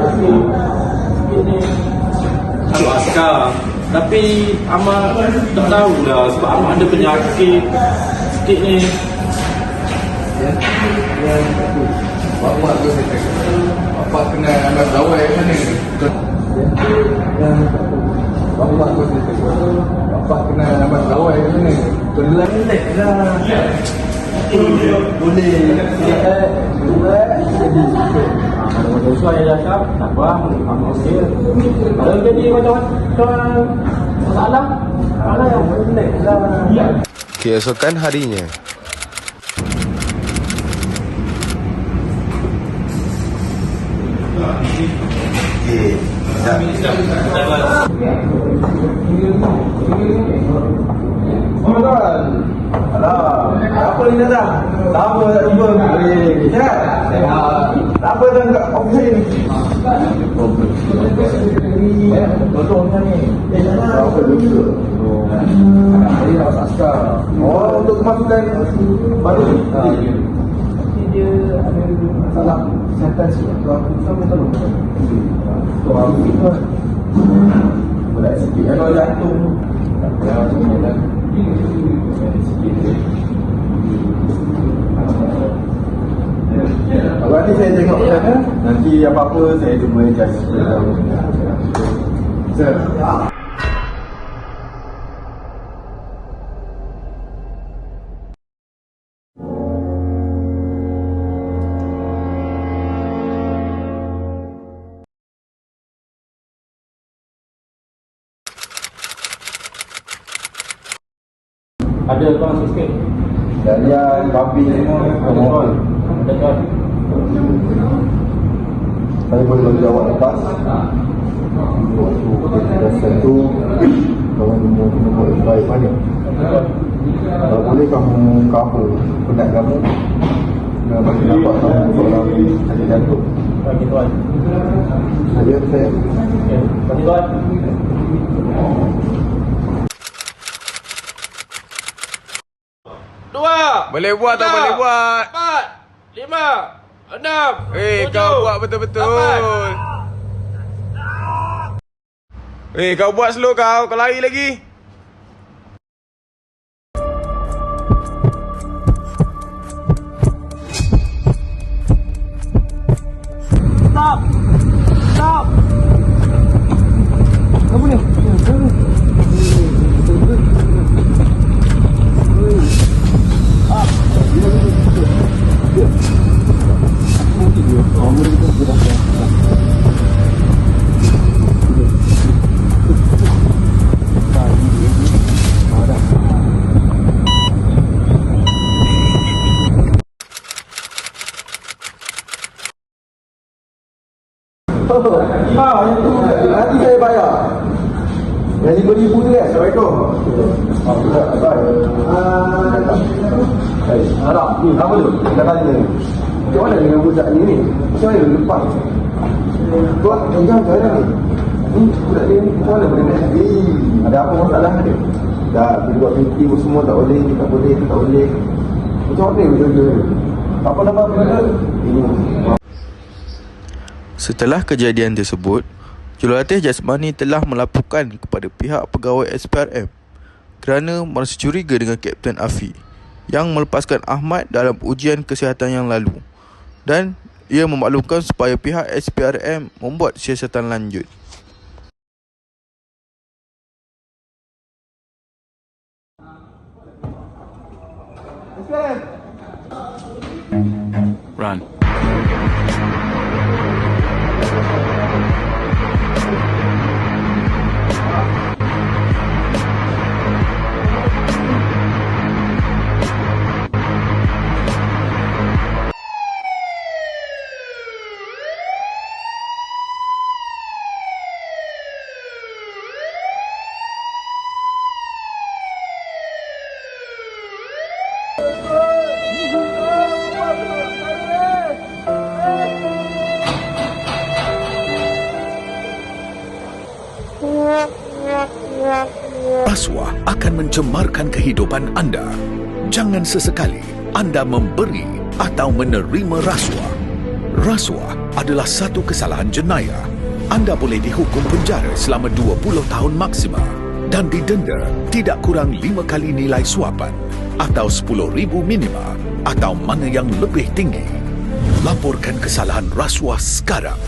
penyakit ni askar. Tapi Ahmad tak tahu lah sebab Ahmad ada penyakit sikit ni. Bapak tu saya cakap, bapak kena ambil lawai yang mana ni? Bapak tu saya cakap, bapak kena ambil lawai yang mana ni? Kelah ni lah. Boleh sihat, buat jadi. Kalau sesuai yang cakap, tak apa, kamu okey. Kalau jadi macam masalah, masalah yang relax lah. Keesokan harinya, Alah, apa ni dah? Tak apa tak jumpa. Sihat? Tak apa dah kat office ni. Tolong kan ni. Apa dulu? Ini dah askar. Oh, untuk kemasukan baru ni. Nanti dia ada masalah kesihatan sikit. Kalau aku sama tolong. Untuk aku itu berat sikit. Kalau jantung nanti saya tengok ke sana. Nanti apa-apa saya cuba adjust. Sir. Ada tuan sikit. Dalian, babi semua. Ada tuan. Saya boleh bagi awak lepas. Satu kawan nombor baik banyak. Kalau boleh kamu cover penat kamu dan bagi dapat kamu seorang ada jantung. Bagi tuan. Saja saya. Okey, bagi tuan. Dua. boleh buat tak boleh buat? 4, 5, 6. Kau buat betul-betul. Kau buat slow kau lari lagi. Stop. Stop. Apa ni? Yang tu nanti saya bayar. Yang RM5,000 tu kan? Assalamualaikum. Harap, ni apa tu? Dah tanya ni. Macam mana dengan budak ni? Macam mana dia lepas? Buat jangan ni. Budak dia ni macam mana boleh nak cari? Ada apa masalah dia? Dah, dia buat meeting semua tak boleh, tak boleh, tak boleh. Macam mana betul-betul? Apa nama dia? Ini. Setelah kejadian tersebut, Jurulatih Jasmani telah melaporkan kepada pihak pegawai SPRM kerana merasa curiga dengan Kapten Afi yang melepaskan Ahmad dalam ujian kesihatan yang lalu, dan ia memaklumkan supaya pihak SPRM membuat siasatan lanjut. Run. Rasuah akan mencemarkan kehidupan anda. Jangan sesekali anda memberi atau menerima rasuah. Rasuah adalah satu kesalahan jenayah, anda boleh dihukum penjara selama 20 tahun maksima dan didenda tidak kurang 5 kali nilai suapan atau RM10,000 minima atau mana yang lebih tinggi. Laporkan kesalahan rasuah sekarang.